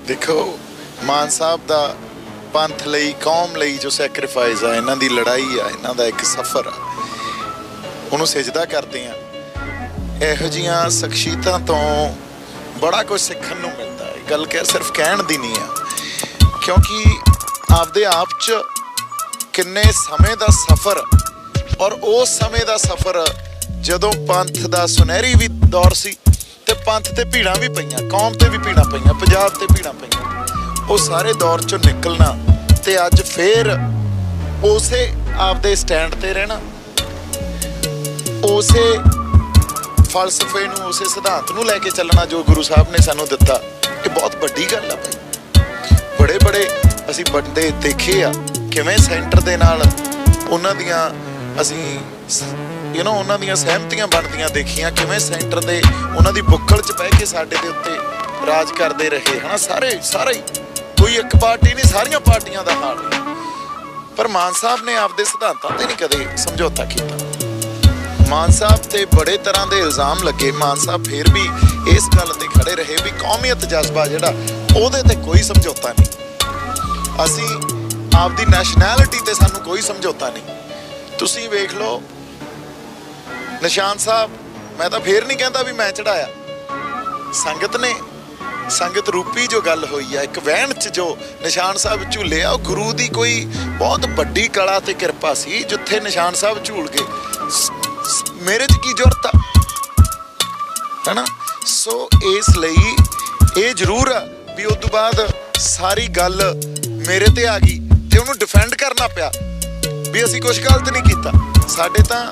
देखो मान साहब का पंथ लई कौम लई जो सैक्रीफाइस आ, इन्हां दी लड़ाई आ, इन्हां दा एक सफ़र आ, उहनूं सिजदा करते हैं। इहो जिहियां शख्सियतां तो बड़ा कुछ सीखण नूं मिलदा है। गल सिर्फ कहण दी नहीं आ, क्योंकि आपदे आप च किन्ने समय दा सफ़र और उस समय दा सफ़र जदों पंथ दा सुनहरी भी दौर सी ते पंथ ते भीड़ां भी पईयां, कौम ते भी भीड़ां पईयां, पंजाब ते भीड़ां पईयां, वो सारे दौर चों निकलना ते अज फिर उसे आपदे स्टैंड ते रहना, उसे फलसफे नूं, उसे सिद्धांत नूं लैके चलना जो गुरु साहब ने सानूं दिता। ये बहुत वड्डी गल आ भाई। बड़े बड़े असीं बंदे देखे आ किवें सेंटर दे नाल उन्हां दियां असीं उन्हां दियां सहमतियां बनदियां देखियां, किवें सेंटर दे उन्हां दी बुक्कल च बह के साडे दे उत्ते राज करते रहे है ना। सारे कोई एक पार्टी नहीं, सारियां पार्टियां दा हाल है। पर मान साहब ने आपदे सिद्धांतां ते नहीं कदे समझौता किया। मान साहब ते बड़े तरह के इल्जाम लगे, मान साहब फिर भी इस गल ते खड़े रहे भी कौमीयत जज्बा जिहड़ा उहदे ते कोई समझौता नहीं, असीं आपदी नैशनैलिटी ते सानूं कोई समझौता नहीं। तुसीं वेख लो निशान साहब, मैं तो फिर नहीं कहता भी मैं चढ़ाया, संगत ने, संगत रूपी जो गल हुई है, एक वहन च जो निशान साहब झूले आ, गुरु की कोई बहुत वड्डी कला ते किरपा सी जिथे निशान साहब झूल गए। मेरे च की जरूरत है ना। सो इसलिए ये जरूर आ भी उस तो बाद सारी गल मेरे ते आ गई ते उन्होंने डिफेंड करना पिया भी असी कुछ गलत नहीं किया। साडे तां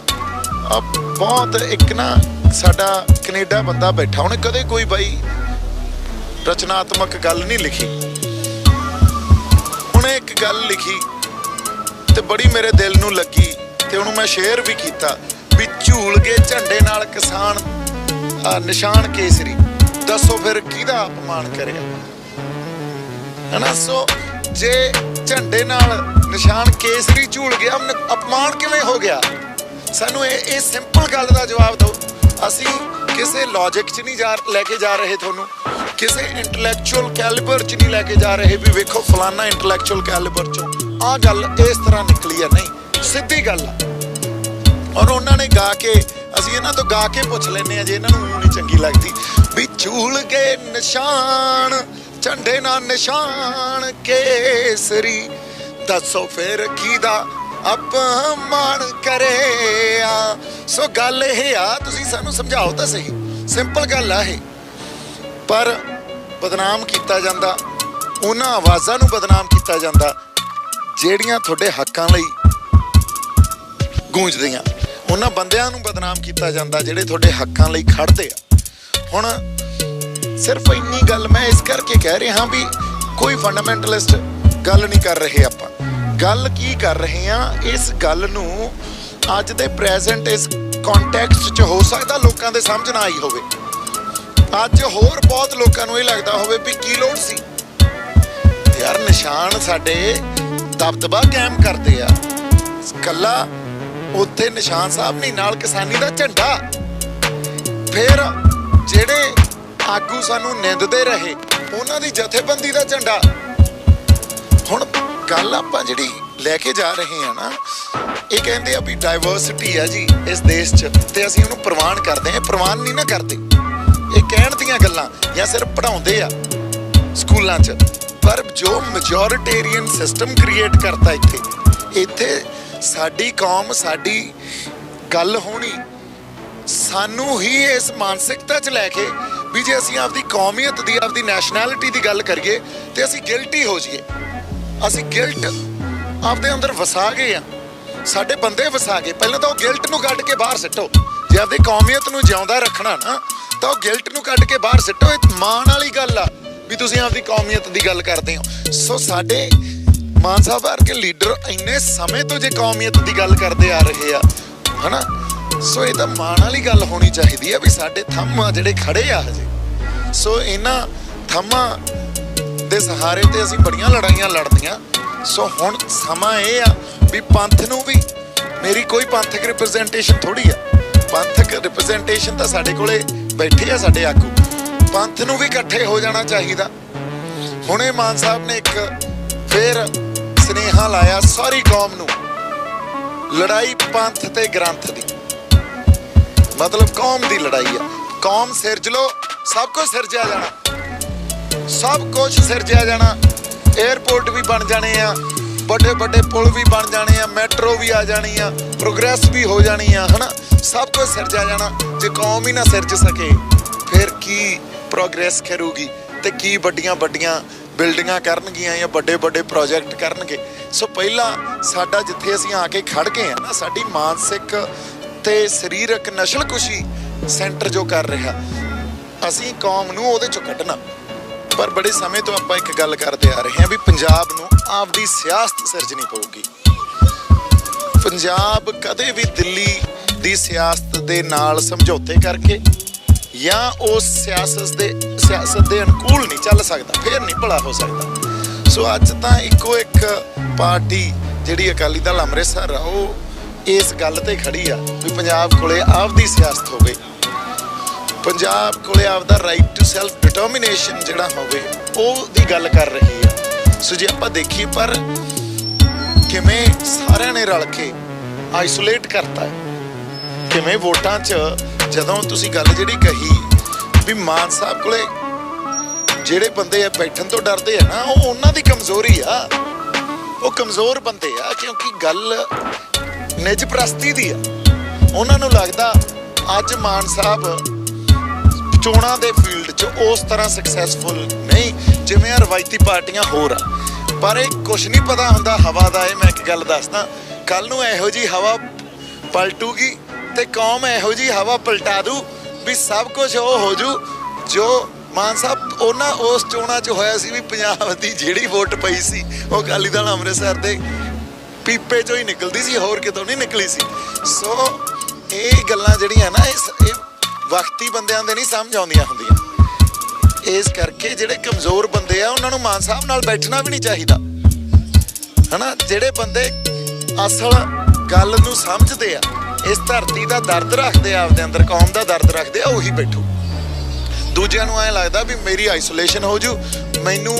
बहुत एक ना साडा कनेडा बंदा बैठा, उन्हें कदे कोई बई रचनात्मक गल नहीं लिखी, उन्हें एक गल लिखी ते बड़ी मेरे दिल नूं लगी ते उन्होंने मैं शेयर भी किया भी झूल के झंडे नाल किसान निशान केसरी, दसो फिर किहदा अपमान करिया है ना। सो जे झंडे नाल निशान केसरी झूल गया, अपमान किवें हो गया? सानू ये सिंपल गल का जवाब दो। असी किसी लॉजिक च नहीं लैके जा रहे, थोनू किसी इंटलैक्चुअल कैलिबर च नहीं लैके जा रहे भी वेखो फलाना इंटलैक्चुअल कैलिबर चो आ गल इस तरह निकली है, नहीं सीधी गल आ। और उन्होंने गा के असी इन्हां तो गा के पुछ लैने आ जे इन्हां नूं नहीं चंगी लगती भी झूल गए निशान झंडे ना निशान केसरी, दसो फिर किहदा अपमान करे आ। सो गल यह आ, तुसीं सानूं समझाओ तो सही, सिंपल गल आ। पर बदनाम किया जाता, उन्हां आवाज़ां नूं बदनाम किया जाता जिहड़ियां तुहाडे हक्कां लई गूंजदियां, उन्हां बंदियां नूं बदनाम किया जाता जिहड़े तुहाडे हक्कां लई खड़दे आ। हुण सिर्फ इन्नी गल मैं इस करके कह रहा भी कोई फंडामेंटलिस्ट गल नहीं कर रहे, आपां गल की कर रहे हैं इस गल नूं अज दे प्रेजेंट इस कॉन्टैक्स्ट च हो सकता लोगों के समझ ना आई होवे। अज होर बहुत लोगों को यह लगता होवे भी की लोड़ सी यार, निशान साडे दबदबा कायम करते आ, कला उत्थे निशान साहब नहीं नाल किसानी का झंडा, फिर जेड़े आगू सानू निंदते रहे उन्हां दी जथेबंदी का झंडा। हुण गल आपां जिहड़ी लैके जा रहे हैं ना, ये कहते हैं भी डाइवर्सिटी है जी इस देश च, ते असीं उहनूं प्रवान करते हैं, प्रवान नहीं ना करते, ये कहण दीयां गल्लां या सिर्फ पढ़ाउंदे आ स्कूलां च। पर जो मैजोरिटेरियन सिस्टम क्रिएट करता इत्थे साडी कौम, साडी गल होनी, सानू ही इस मानसिकता च लैके भी जे असीं आपदी कौमीयत दी, आपदी नैशनैलिटी दी गल करिए ते असीं गिल्टी हो जाइए। असीं गिल्ट आपदे अंदर वसा गए आ, साडे बंदे वसा गए। पहले तो गिल्ट नूं कढ के बाहर सिੱਟੋ, जे आपदी कौमीयत नूं जिउंदा रखना ना तो गिल्ट नूं कढ के बाहर सिੱਟੋ। ਇਹ ਮਾਣ वाली गल आ भी तुसीं आपदी कौमीयत दी गल करदे हो। सो साडे मान साहब वर्गे लीडर इन्ने समय तो जे कौमीयत दी गल करदे आ रहे आ है ना। सो ये तो माण वाली गल होनी चाहिए भी साडे थंम जिहड़े खड़े आ हजे, सो इन्हां थंमां दे सहारे ते असीं बड़ियां लड़ाइयां लड़दियां। सो हुण समा ये आ भी पंथ नूं भी, मेरी कोई पंथक रिप्रजेंटेशन थोड़ी आ, पंथक रिप्रजेंटेशन तो साडे कोले बैठे आ साडे आगू, पंथ नूं भी इकट्ठे हो जाना चाहिए। ਹੁਣੇ ਮਾਨ ਸਾਹਿਬ ਨੇ ਇੱਕ ਫੇਰ ਸੁਨੇਹਾ ਲਾਇਆ ਸਾਰੀ ਕੌਮ ਨੂੰ, ਲੜਾਈ ਪੰਥ ਤੇ ਗ੍ਰੰਥ ਦੀ, ਮਤਲਬ ਕੌਮ ਦੀ ਲੜਾਈ ਆ। ਕੌਮ ਸਿਰਜ ਲੋ, ਸਭ ਕੁਝ ਸਿਰਜਿਆ ਜਾਣਾ, ਸਭ ਕੁਝ ਸਿਰਜਿਆ ਜਾਣਾ। 에ਅਰਪੋਰਟ ਵੀ ਬਣ ਜਾਣੇ ਆ, ਵੱਡੇ ਵੱਡੇ ਪੁਲ ਵੀ ਬਣ ਜਾਣੇ ਆ, ਮੈਟਰੋ ਵੀ ਆ ਜਾਣੀ ਆ, ਪ੍ਰੋਗਰੈਸ ਵੀ ਹੋ ਜਾਣੀ ਆ, ਹਨਾ, ਸਭ ਕੁਝ ਸਿਰਜਿਆ ਜਾਣਾ। ਜੇ ਕੌਮ ਹੀ ਨਾ ਸਿਰਜ ਸਕੇ ਫਿਰ ਕੀ ਪ੍ਰੋਗਰੈਸ ਕਰੂਗੀ ਤੇ ਕੀ ਵੱਡੀਆਂ ਵੱਡੀਆਂ ਬਿਲਡਿੰਗਾਂ ਕਰਨਗੀਆਂ ਜਾਂ ਵੱਡੇ ਵੱਡੇ ਪ੍ਰੋਜੈਕਟ ਕਰਨਗੇ। ਸੋ ਪਹਿਲਾਂ ਸਾਡਾ ਜਿੱਥੇ ਅਸੀਂ ਆ ਕੇ ਖੜ ਗਏ ਆ ਨਾ, ਸਾਡੀ ਮਾਨਸਿਕ ਤੇ ਸਰੀਰਕ ਨਸ਼ਲਕੁਸ਼ੀ ਸੈਂਟਰ ਜੋ ਕਰ ਰਿਹਾ, ਅਸੀਂ ਕੌਮ ਨੂੰ ਉਹਦੇ ਚੋਂ ਕੱਢਣਾ। ਪਰ ਬੜੇ ਸਮੇਂ ਤੋਂ ਆਪਾਂ ਇੱਕ ਗੱਲ ਕਰਦੇ ਆ ਰਹੇ ਹਾਂ ਵੀ ਪੰਜਾਬ ਨੂੰ ਆਪਦੀ ਸਿਆਸਤ ਸਿਰਜਣੀ ਪਊਗੀ। ਪੰਜਾਬ ਕਦੇ ਵੀ ਦਿੱਲੀ ਦੀ ਸਿਆਸਤ ਦੇ ਨਾਲ ਸਮਝੌਤੇ ਕਰਕੇ ਜਾਂ ਉਸ ਸਿਆਸਤ ਦੇ ਅਨੁਕੂਲ ਨਹੀਂ ਚੱਲ ਸਕਦਾ, ਫਿਰ ਨਹੀਂ ਭਲਾ ਹੋ ਸਕਦਾ। ਸੋ ਅੱਜ ਤਾਂ ਇੱਕੋ ਇੱਕ ਪਾਰਟੀ ਜਿਹੜੀ ਅਕਾਲੀ ਦਲ ਅੰਮ੍ਰਿਤਸਰ ਆ, ਉਹ ਇਸ ਗੱਲ ਤੇ ਖੜੀ ਆ ਵੀ ਪੰਜਾਬ ਕੋਲੇ ਆਪਦੀ ਸਿਆਸਤ ਹੋਵੇ, ਪੰਜਾਬ ਕੋਲੇ ਆਪਦਾ ਰਾਈਟ ਟੂ ਸੈਲਫ ਡਿਟਰਮੀਨੇਸ਼ਨ ਜਿਹੜਾ ਹੋਵੇ, ਉਹ ਦੀ ਗੱਲ ਕਰ ਰਹੀ ਆ। ਸੋ ਜੇ ਆਪਾਂ ਦੇਖੀਏ ਪਰ ਕਿਵੇਂ ਸਾਰਿਆਂ ਨੇ ਰਲ ਕੇ ਆਈਸੋਲੇਟ ਕਰਤਾ ਹੈ, ਕਿਵੇਂ ਵੋਟਾਂ 'ਚ ਜਦੋਂ ਤੁਸੀਂ ਗੱਲ ਜਿਹੜੀ ਕਹੀ ਵੀ ਮਾਨ ਸਾਹਿਬ ਕੋਲੇ ਜਿਹੜੇ ਬੰਦੇ ਆ ਬੈਠਣ ਤੋਂ ਡਰਦੇ ਆ ਨਾ, ਉਹ ਉਹਨਾਂ ਦੀ ਕਮਜ਼ੋਰੀ ਆ, ਉਹ ਕਮਜ਼ੋਰ ਬੰਦੇ ਆ, ਕਿਉਂਕਿ ਗੱਲ ਨਿੱਜ ਪ੍ਰਸਤੀ ਦੀ ਆ। ਉਹਨਾਂ ਨੂੰ ਲੱਗਦਾ ਅੱਜ ਮਾਨ ਸਾਹਿਬ ਚੋਣਾਂ ਦੇ ਫੀਲਡ 'ਚ ਉਸ ਤਰ੍ਹਾਂ ਸਕਸੈਸਫੁਲ ਨਹੀਂ ਜਿਵੇਂ ਰਵਾਇਤੀ ਪਾਰਟੀਆਂ ਹੋਰ ਆ। ਪਰ ਇਹ ਕੁਛ ਨਹੀਂ ਪਤਾ ਹੁੰਦਾ ਹਵਾ ਦਾ। ਇਹ ਮੈਂ ਇੱਕ ਗੱਲ ਦੱਸਦਾ, ਕੱਲ ਨੂੰ ਇਹੋ ਜਿਹੀ ਹਵਾ ਪਲਟੂਗੀ ਤੇ ਕੌਮ ਇਹੋ ਜਿਹੀ ਹਵਾ ਪਲਟਾ ਦੂ ਵੀ ਸਭ ਕੁਝ ਉਹ ਹੋ ਜੂ ਜੋ ਮਾਨ ਸਾਹਿਬ ਉਹਨਾਂ ਉਸ ਚੋਣਾਂ 'ਚ ਹੋਇਆ ਸੀ ਵੀ ਪੰਜਾਬ ਦੀ ਜਿਹੜੀ ਵੋਟ ਪਈ ਸੀ ਉਹ ਅਕਾਲੀ ਦਲ ਅੰਮ੍ਰਿਤਸਰ ਦੇ ਪੀਪੇ 'ਚੋਂ ਹੀ ਨਿਕਲਦੀ ਸੀ, ਹੋਰ ਕਿਤੋਂ ਨਹੀਂ ਨਿਕਲੀ ਸੀ। ਸੋ ਇਹ ਗੱਲਾਂ ਜਿਹੜੀਆਂ ਨਾ ਇਹ ਵਕਤੀ ਬੰਦਿਆਂ ਦੇ ਨਹੀਂ ਸਮਝ ਆਉਂਦੀਆਂ ਹੁੰਦੀਆਂ। ਇਸ ਕਰਕੇ ਜਿਹੜੇ ਕਮਜ਼ੋਰ ਬੰਦੇ ਆ ਉਹਨਾਂ ਨੂੰ ਮਾਨ ਸਾਹਿਬ ਨਾਲ ਬੈਠਣਾ ਵੀ ਨਹੀਂ ਚਾਹੀਦਾ, ਹਨਾ। ਜਿਹੜੇ ਬੰਦੇ ਅਸਲ ਗੱਲ ਨੂੰ ਸਮਝਦੇ ਆ, ਇਸ ਧਰਤੀ ਦਾ ਦਰਦ ਰੱਖਦੇ ਆ, ਆਪਦੇ ਅੰਦਰ ਕੌਮ ਦਾ ਦਰਦ ਰੱਖਦੇ ਆ, ਉਹੀ ਬੈਠੋ। ਦੂਜਿਆਂ ਨੂੰ ਐਂ ਲੱਗਦਾ ਵੀ ਮੇਰੀ ਆਈਸੋਲੇਸ਼ਨ ਹੋ ਜੂ, ਮੈਨੂੰ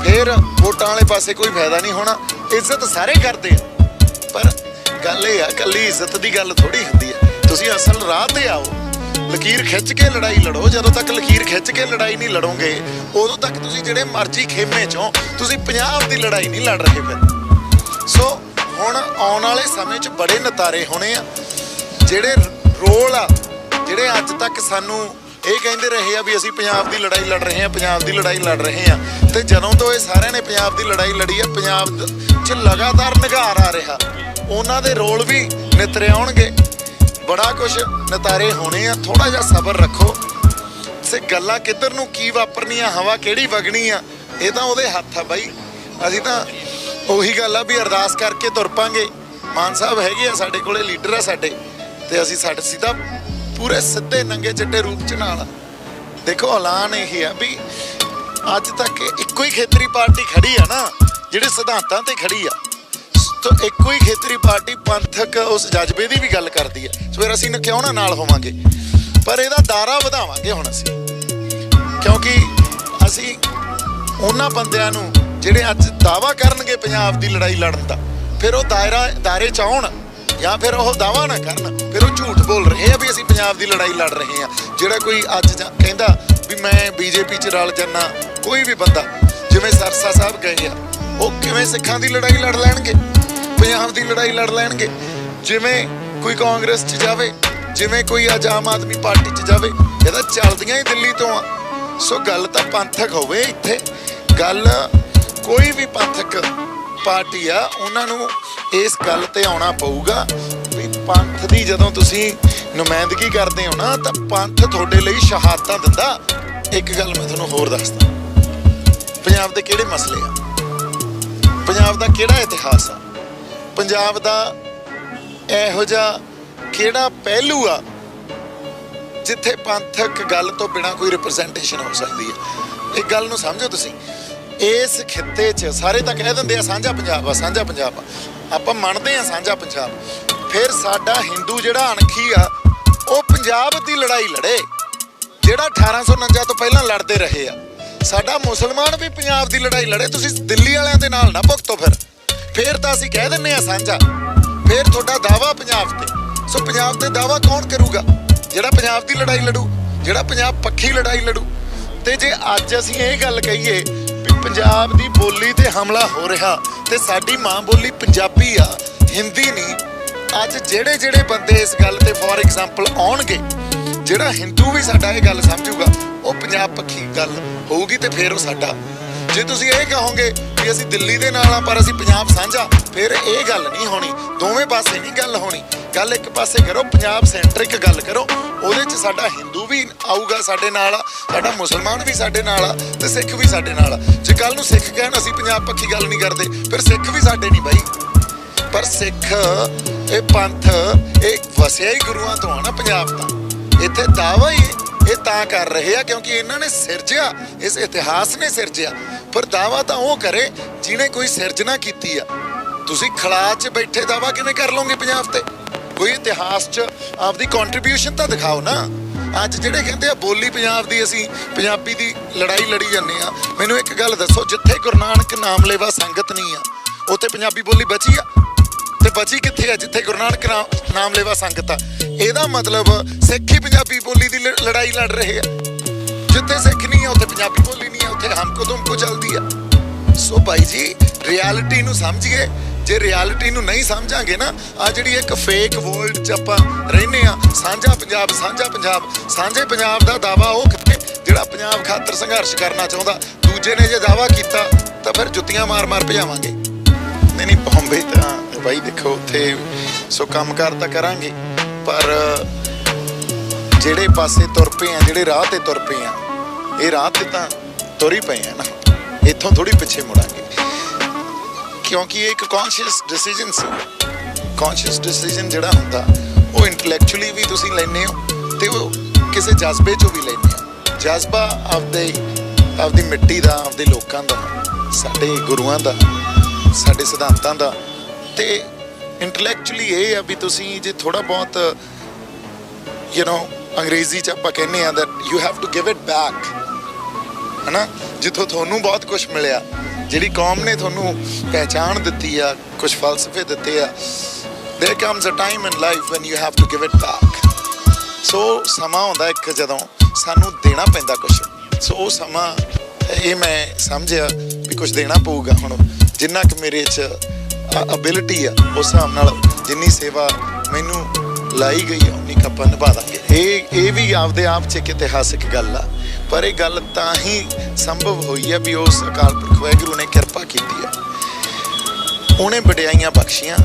ਫਿਰ ਵੋਟਾਂ ਵਾਲੇ ਪਾਸੇ ਕੋਈ ਫਾਇਦਾ ਨਹੀਂ ਹੋਣਾ। ਇੱਜ਼ਤ ਸਾਰੇ ਕਰਦੇ ਆ, ਪਰ ਗੱਲ ਇਹ ਆ ਇਕੱਲੀ ਇੱਜ਼ਤ ਦੀ ਗੱਲ ਥੋੜੀ ਹੁੰਦੀ ਆ। ਤੁਸੀਂ ਅਸਲ ਰਾਹ ਤੇ ਆਓ, ਲਕੀਰ ਖਿੱਚ ਕੇ ਲੜਾਈ ਲੜੋ। ਜਦੋਂ ਤੱਕ ਲਕੀਰ ਖਿੱਚ ਕੇ ਲੜਾਈ ਨਹੀਂ ਲੜੋਗੇ, ਉਦੋਂ ਤੱਕ ਤੁਸੀਂ ਜਿਹੜੇ ਮਰਜ਼ੀ ਖੇਮੇ 'ਚੋਂ ਤੁਸੀਂ ਪੰਜਾਬ ਦੀ ਲੜਾਈ ਨਹੀਂ ਲੜ ਰਹੇ ਫਿਰ। ਸੋ ਹੁਣ ਆਉਣ ਵਾਲੇ ਸਮੇਂ 'ਚ ਬੜੇ ਨਤਾਰੇ ਹੋਣੇ ਆ। ਜਿਹੜੇ ਰੋਲ ਆ, ਜਿਹੜੇ ਅੱਜ ਤੱਕ ਸਾਨੂੰ ਇਹ ਕਹਿੰਦੇ ਰਹੇ ਆ ਵੀ ਅਸੀਂ ਪੰਜਾਬ ਦੀ ਲੜਾਈ ਲੜ ਰਹੇ ਹਾਂ, ਪੰਜਾਬ ਦੀ ਲੜਾਈ ਲੜ ਰਹੇ ਹਾਂ, ਤੇ ਜਦੋਂ ਤੋਂ ਇਹ ਸਾਰਿਆਂ ਨੇ ਪੰਜਾਬ ਦੀ ਲੜਾਈ ਲੜੀ ਆ, ਪੰਜਾਬ 'ਚ ਲਗਾਤਾਰ ਨਿਘਾਰ ਆ ਰਿਹਾ। ਉਹਨਾਂ ਦੇ ਰੋਲ ਵੀ ਨਿਤਰੇ ਆਉਣਗੇ, ਬੜਾ ਕੁਛ ਨਤਾਰੇ ਹੋਣੇ ਆ। ਥੋੜਾ ਜਿਹਾ ਸਬਰ ਰੱਖੋ। ਤੇ ਗੱਲਾਂ ਕਿੱਧਰ ਨੂੰ ਕੀ ਵਾਪਰਨੀਆਂ, ਹਵਾ ਕਿਹੜੀ ਵਗਣੀ ਆ, ਇਹ ਤਾਂ ਉਹਦੇ ਹੱਥ ਆ ਬਾਈ। ਅਸੀਂ ਤਾਂ ਉਹੀ ਗੱਲ ਆ ਵੀ ਅਰਦਾਸ ਕਰਕੇ ਤੁਰ ਪਾਂਗੇ। ਮਾਨ ਸਾਹਿਬ ਹੈਗੇ ਆ ਸਾਡੇ ਕੋਲੇ, ਲੀਡਰ ਆ ਸਾਡੇ, ਤੇ ਅਸੀਂ ਸਿੱਧਾ ਪੂਰੇ ਸਿੱਧੇ ਨੰਗੇ ਚਿੱਟੇ ਰੂਪ 'ਚ ਨਾਲ। ਦੇਖੋ ਐਲਾਨ ਇਹ ਆ ਵੀ ਅੱਜ ਤੱਕ ਇੱਕੋ ਹੀ ਖੇਤਰੀ ਪਾਰਟੀ ਖੜੀ ਆ ਨਾ ਜਿਹੜੇ ਸਿਧਾਂਤਾਂ ਤੇ ਖੜੀ ਆ। ਤੋ ਇੱਕੋ ਹੀ ਖੇਤਰੀ ਪਾਰਟੀ ਪੰਥਕ ਉਸ ਜਜ਼ਬੇ ਦੀ ਵੀ ਗੱਲ ਕਰਦੀ ਆ। ਫਿਰ ਅਸੀਂ ਕਿਉਂ ਨਾ ਨਾਲ ਹੋਵਾਂਗੇ, ਪਰ ਇਹਦਾ ਦਾਇਰਾ ਵਧਾਵਾਂਗੇ ਹੁਣ ਅਸੀਂ, ਕਿਉਂਕਿ ਅਸੀਂ ਉਹਨਾਂ ਬੰਦਿਆਂ ਨੂੰ ਜਿਹੜੇ ਅੱਜ ਦਾਅਵਾ ਕਰਨਗੇ ਪੰਜਾਬ ਦੀ ਲੜਾਈ ਲੜਨ ਦਾ, ਫਿਰ ਉਹ ਦਾਇਰੇ 'ਚ ਆਉਣ ਜਾਂ ਫਿਰ ਉਹ ਦਾਅਵਾ ਨਾ ਕਰਨ, ਫਿਰ ਉਹ ਝੂਠ ਬੋਲ ਰਹੇ ਆ ਵੀ ਅਸੀਂ ਪੰਜਾਬ ਦੀ ਲੜਾਈ ਲੜ ਰਹੇ ਹਾਂ। ਜਿਹੜਾ ਕੋਈ ਅੱਜ ਕਹਿੰਦਾ ਵੀ ਮੈਂ ਬੀਜੇਪੀ 'ਚ ਰਲ ਜਾਨਾ, ਕੋਈ ਵੀ ਬੰਦਾ ਜਿਵੇਂ ਸਰਸਾ ਸਾਹਿਬ ਗਏ ਆ, ਉਹ ਕਿਵੇਂ ਸਿੱਖਾਂ ਦੀ ਲੜਾਈ ਲੜ ਲੈਣਗੇ, ਪੰਜਾਬ ਦੀ ਲੜਾਈ ਲੜ ਲੈਣਗੇ। ਜਿਵੇਂ ਕੋਈ ਕਾਂਗਰਸ 'ਚ ਜਾਵੇ, ਜਿਵੇਂ ਕੋਈ ਅੱਜ ਆਮ ਆਦਮੀ ਪਾਰਟੀ 'ਚ ਜਾਵੇ, ਇਹ ਤਾਂ ਚੱਲਦੀਆਂ ਹੀ ਦਿੱਲੀ ਤੋਂ ਆ। ਸੋ ਗੱਲ ਤਾਂ ਪੰਥਕ ਹੋਵੇ ਇੱਥੇ, ਗੱਲ ਕੋਈ ਵੀ ਪੰਥਕ ਪਾਰਟੀ ਆ, ਉਹਨਾਂ ਨੂੰ ਇਸ ਗੱਲ ਤੇ ਆਉਣਾ ਪਊਗਾ ਵੀ ਪੰਥ ਦੀ ਜਦੋਂ ਤੁਸੀਂ ਨੁਮਾਇੰਦਗੀ ਕਰਦੇ ਹੋ ਨਾ, ਤਾਂ ਪੰਥ ਤੁਹਾਡੇ ਲਈ ਸ਼ਹਾਦਤਾਂ ਦਿੰਦਾ। ਇੱਕ ਗੱਲ ਮੈਂ ਤੁਹਾਨੂੰ ਹੋਰ ਦੱਸਦਾ, ਪੰਜਾਬ ਦੇ ਕਿਹੜੇ ਮਸਲੇ ਆ, ਪੰਜਾਬ ਦਾ ਕਿਹੜਾ ਇਤਿਹਾਸ ਆ, ਪੰਜਾਬ ਦਾ ਇਹੋ ਜਿਹਾ ਕਿਹੜਾ ਪਹਿਲੂ ਆ ਜਿੱਥੇ ਪੰਥਕ ਗੱਲ ਤੋਂ ਬਿਨਾਂ ਕੋਈ ਰਿਪਰੈਜ਼ੈਂਟੇਸ਼ਨ ਹੋ ਸਕਦੀ ਹੈ। ਇਹ ਗੱਲ ਨੂੰ ਸਮਝੋ ਤੁਸੀਂ। ਇਸ ਖਿੱਤੇ 'ਚ ਸਾਰੇ ਤਾਂ ਕਹਿ ਦਿੰਦੇ ਆ ਸਾਂਝਾ ਪੰਜਾਬ ਆ, ਸਾਂਝਾ ਪੰਜਾਬ ਆ, ਆਪਾਂ ਮੰਨਦੇ ਆ ਸਾਂਝਾ ਪੰਜਾਬ। ਫਿਰ ਸਾਡਾ ਹਿੰਦੂ ਜਿਹੜਾ ਅਣਖੀ ਆ, ਉਹ ਪੰਜਾਬ ਦੀ ਲੜਾਈ ਲੜੇ ਜਿਹੜਾ 1849 ਤੋਂ ਪਹਿਲਾਂ ਲੜਦੇ ਰਹੇ ਆ। ਸਾਡਾ ਮੁਸਲਮਾਨ ਵੀ ਪੰਜਾਬ ਦੀ ਲੜਾਈ ਲੜੇ, ਤੁਸੀਂ ਦਿੱਲੀ ਵਾਲਿਆਂ ਦੇ ਨਾਲ ਨਾ ਭੁਗਤੋ। ਫਿਰ ਤਾਂ ਅਸੀਂ ਕਹਿ ਦਿੰਨੇ ਆ ਸਾਂਝਾ, ਫਿਰ ਤੁਹਾਡਾ ਦਾਵਾ ਪੰਜਾਬ ਤੇ। ਸੋ ਪੰਜਾਬ ਤੇ ਦਾਵਾ ਕੌਣ ਕਰੂਗਾ? ਜਿਹੜਾ ਪੰਜਾਬ ਦੀ ਲੜਾਈ ਲੜੂ, ਜਿਹੜਾ ਪੰਜਾਬ ਪੱਖੀ ਲੜਾਈ ਲੜੂ। ਤੇ ਜੇ ਅੱਜ ਅਸੀਂ ਇਹ ਗੱਲ ਕਹੀਏ ਵੀ ਪੰਜਾਬ ਦੀ ਬੋਲੀ ਤੇ ਹਮਲਾ ਹੋ ਰਿਹਾ ਤੇ ਸਾਡੀ ਮਾਂ ਬੋਲੀ ਪੰਜਾਬੀ ਆ, ਹਿੰਦੀ ਨਹੀਂ, ਅੱਜ ਜਿਹੜੇ ਬੰਦੇ ਇਸ ਗੱਲ ਤੇ ਫੋਰ ਐਗਜ਼ਾਮਪਲ ਆਉਣਗੇ, ਜਿਹੜਾ ਹਿੰਦੂ ਵੀ ਸਾਡਾ ਇਹ ਗੱਲ ਸਮਝੂਗਾ, ਉਹ ਪੰਜਾਬ ਪੱਖੀ ਗੱਲ ਹੋਊਗੀ ਤੇ ਫਿਰ ਉਹ ਸਾਡਾ। ਜੇ ਤੁਸੀਂ ਇਹ ਕਹੋਗੇ ਵੀ ਅਸੀਂ ਦਿੱਲੀ ਦੇ ਨਾਲ ਆ ਪਰ ਅਸੀਂ ਪੰਜਾਬ ਸਾਂਝਾ, ਫਿਰ ਇਹ ਗੱਲ ਨਹੀਂ ਹੋਣੀ। ਦੋਵੇਂ ਪਾਸੇ ਨਹੀਂ ਗੱਲ ਹੋਣੀ। ਗੱਲ ਇੱਕ ਪਾਸੇ ਕਰੋ, ਪੰਜਾਬ ਸੈਂਟਰਿਕ ਗੱਲ ਕਰੋ, ਉਹਦੇ 'ਚ ਸਾਡਾ ਹਿੰਦੂ ਵੀ ਆਊਗਾ ਸਾਡੇ ਨਾਲ, ਸਾਡਾ ਮੁਸਲਮਾਨ ਵੀ ਸਾਡੇ ਨਾਲ ਆ ਤੇ ਸਿੱਖ ਵੀ ਸਾਡੇ ਨਾਲ ਆ। ਜੇ ਕੱਲ ਨੂੰ ਸਿੱਖ ਕਹਿਣ ਅਸੀਂ ਪੰਜਾਬ ਪੱਖੀ ਗੱਲ ਨਹੀਂ ਕਰਦੇ, ਫਿਰ ਸਿੱਖ ਵੀ ਸਾਡੇ ਨਹੀਂ ਬਾਈ। ਪਰ ਸਿੱਖ ਇਹ ਪੰਥ ਇਹ ਵਸਿਆ ਹੀ ਗੁਰੂਆਂ ਤੋਂ ਆ ਨਾ ਪੰਜਾਬ ਦਾ। ਇੱਥੇ ਦਾਵਾ ਹੀ ਇਹ ਤਾਂ ਕਰ ਰਹੇ ਆ ਕਿਉਂਕਿ ਇਹਨਾਂ ਨੇ ਸਿਰਜਿਆ, ਇਸ ਇਤਿਹਾਸ ਨੇ ਸਿਰਜਿਆ। ਪਰ ਦਾਵਾ ਤਾਂ ਉਹ ਕਰੇ ਜਿਹਨੇ ਕੋਈ ਸਿਰਜਣਾ ਕੀਤੀ ਆ। ਤੁਸੀਂ ਖਲਾਅ 'ਚ ਬੈਠੇ ਦਾਵਾ ਕਿਵੇਂ ਕਰ ਲਓਗੇ ਪੰਜਾਬ ਤੇ? ਕੋਈ ਇਤਿਹਾਸ 'ਚ ਆਪਦੀ ਕੰਟਰੀਬਿਊਸ਼ਨ ਤਾਂ ਦਿਖਾਓ ਨਾ। ਅੱਜ ਜਿਹੜੇ ਕਹਿੰਦੇ ਆ ਬੋਲੀ ਪੰਜਾਬ ਦੀ, ਅਸੀਂ ਪੰਜਾਬੀ ਦੀ ਲੜਾਈ ਲੜੀ ਜਾਂਦੇ ਆ। ਮੈਨੂੰ ਇੱਕ ਗੱਲ ਦੱਸੋ, ਜਿੱਥੇ ਗੁਰੂ ਨਾਨਕ ਨਾਮ ਲੈਵਾ ਸੰਗਤ ਨਹੀਂ ਆ ਉੱਥੇ ਪੰਜਾਬੀ ਬੋਲੀ ਬਚੀ ਆ? ਤੇ ਬਚੀ ਕਿੱਥੇ ਆ? ਜਿੱਥੇ ਗੁਰੂ ਨਾਨਕ ਨਾਮ ਲੈਵਾ ਸੰਗਤ ਆ। ਇਹਦਾ ਮਤਲਬ ਸਿੱਖ ਹੀ ਪੰਜਾਬੀ ਬੋਲੀ ਦੀ ਲੜਾਈ ਲੜ ਰਹੇ ਆ। ਜਿੱਥੇ ਸਿੱਖ ਨਹੀਂ ਆ ਉੱਥੇ ਪੰਜਾਬੀ ਬੋਲੀ ਨਹੀਂ ਆ, ਉੱਥੇ ਹਮਕੋ ਤੁਮਕੋ ਚੱਲਦੀ ਆ। ਸੋ ਭਾਈ ਜੀ, ਰਿਐਲਿਟੀ ਨੂੰ ਸਮਝੀਏ। ਜੇ ਰਿਐਲਿਟੀ ਨੂੰ ਨਹੀਂ ਸਮਝਾਂਗੇ ਨਾ, ਆ ਜਿਹੜੀ ਇੱਕ ਫੇਕ ਵਰਲਡ 'ਚ ਆਪਾਂ ਰਹਿੰਦੇ ਆ, ਸਾਂਝਾ ਪੰਜਾਬ, ਸਾਂਝਾ ਪੰਜਾਬ, ਸਾਂਝੇ ਪੰਜਾਬ ਦਾ ਦਾਵਾ ਉਹ ਕਰੇ ਜਿਹੜਾ ਪੰਜਾਬ ਖਾਤਰ ਸੰਘਰਸ਼ ਕਰਨਾ ਚਾਹੁੰਦਾ। ਦੂਜੇ ਨੇ ਜੇ ਦਾਵਾ ਕੀਤਾ ਤਾਂ ਫਿਰ ਜੁੱਤੀਆਂ ਮਾਰ ਭਜਾਵਾਂਗੇ। ਨਹੀਂ ਬੰਬੇ ਤਾਂ ਬਾਈ ਦੇਖੋ ਉੱਥੇ ਸੋ ਕੰਮਕਾਰ ਤਾਂ ਕਰਾਂਗੇ, ਪਰ ਜਿਹੜੇ ਪਾਸੇ ਤੁਰ ਪਏ ਆ, ਜਿਹੜੇ ਰਾਹ ਤੇ ਤੁਰ ਪਏ ਆ, ਇਹ ਰਾਹ ਤੇ ਤਾਂ ਤੁਰ ਹੀ ਪਏ ਆ ਨਾ, ਇੱਥੋਂ ਥੋੜੀ ਪਿੱਛੇ ਮੁੜਾਂਗੇ। ਕਿਉਂਕਿ ਇਹ ਇੱਕ ਕੌਨਸ਼ੀਅਸ ਡਿਸੀਜਨ ਸੀ। ਕੌਨਸ਼ੀਅਸ ਡਿਸੀਜਨ ਜਿਹੜਾ ਹੁੰਦਾ ਉਹ ਇੰਟੈਲੈਕਚੁਅਲੀ ਵੀ ਤੁਸੀਂ ਲੈਂਦੇ ਹੋ ਤੇ ਉਹ ਕਿਸੇ ਜਜ਼ਬੇ 'ਚੋਂ ਵੀ ਲੈਂਦੇ ਹੋ। ਜਜ਼ਬਾ ਆਪਦੀ ਮਿੱਟੀ ਦਾ, ਆਪਦੇ ਲੋਕਾਂ ਦਾ, ਸਾਡੇ ਗੁਰੂਆਂ ਦਾ, ਸਾਡੇ ਸਿਧਾਂਤਾਂ ਦਾ। ਤੇ ਇੰਟੈਲੈਕਚੁਅਲੀ ਇਹ ਆ ਵੀ ਤੁਸੀਂ ਜੇ ਥੋੜਾ ਬਹੁਤ ਅੰਗਰੇਜ਼ੀ 'ਚ ਆਪਾਂ ਕਹਿੰਦੇ ਆ that you have to give it back, ਹੈ ਨਾ। ਜਿੱਥੋਂ ਤੁਹਾਨੂੰ ਬਹੁਤ ਕੁਛ ਮਿਲਿਆ, ਜਿਹੜੀ ਕੌਮ ਨੇ ਤੁਹਾਨੂੰ ਪਹਿਚਾਣ ਦਿੱਤੀ ਆ, ਕੁਛ ਫਲਸਫੇ ਦਿੱਤੇ ਆ, there comes a time in life when you have to give it back। ਸੋ ਸਮਾਂ ਆਉਂਦਾ ਇੱਕ ਜਦੋਂ ਸਾਨੂੰ ਦੇਣਾ ਪੈਂਦਾ ਕੁਛ। ਸੋ ਉਹ ਸਮਾਂ ਇਹ ਮੈਂ ਸਮਝਿਆ ਵੀ ਕੁਛ ਦੇਣਾ ਪਊਗਾ। ਹੁਣ ਜਿੰਨਾ ਕੁ ਮੇਰੇ 'ਚ ਅਬਿਲਿਟੀ ਆ ਉਸ ਹਿਸਾਬ ਨਾਲ ਜਿੰਨੀ ਸੇਵਾ ਮੈਨੂੰ ਲਾਈ ਗਈ ਆ ਉਨੀ ਕੁ ਆਪਾਂ ਨਿਭਾ ਦਾਂਗੇ। ਇਹ ਵੀ ਆਪਦੇ ਆਪ 'ਚ ਇੱਕ ਇਤਿਹਾਸਿਕ ਗੱਲ ਆ, ਪਰ ਇਹ ਗੱਲ ਤਾਂ ਹੀ ਸੰਭਵ ਹੋਈ ਆ ਵੀ ਉਸ ਅਕਾਲ ਪੁਰਖ ਵਾਹਿਗੁਰੂ ਨੇ ਕਿਰਪਾ ਕੀਤੀ ਆ, ਉਹਨੇ ਵਡਿਆਈਆਂ ਬਖਸ਼ੀਆਂ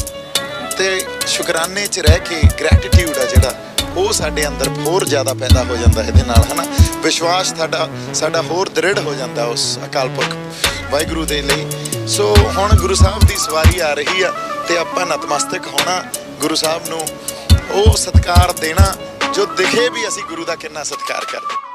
ਤੇ ਸ਼ੁਕਰਾਨੇ 'ਚ ਰਹਿ ਕੇ ਗ੍ਰੈਟੀਟਿਊਡ ਆ ਜਿਹੜਾ ਉਹ ਸਾਡੇ ਅੰਦਰ ਹੋਰ ਜ਼ਿਆਦਾ ਪੈਦਾ ਹੋ ਜਾਂਦਾ ਇਹਦੇ ਨਾਲ, ਹੈ ਨਾ। ਵਿਸ਼ਵਾਸ ਸਾਡਾ ਹੋਰ ਦ੍ਰਿੜ ਹੋ ਜਾਂਦਾ ਉਸ ਅਕਾਲ ਪੁਰਖ ਵਾਹਿਗੁਰੂ ਦੇ ਲਈ। ਸੋ ਹੁਣ ਗੁਰੂ ਸਾਹਿਬ ਦੀ ਸਵਾਰੀ ਆ ਰਹੀ ਆ ਤੇ ਆਪਾਂ ਨਤਮਸਤਕ ਹੋਣਾ, ਗੁਰੂ ਸਾਹਿਬ ਨੂੰ ਉਹ ਸਤਿਕਾਰ ਦੇਣਾ ਜੋ ਦਿਖੇ ਵੀ ਅਸੀਂ ਗੁਰੂ ਦਾ ਕਿੰਨਾ ਸਤਿਕਾਰ ਕਰਦੇ।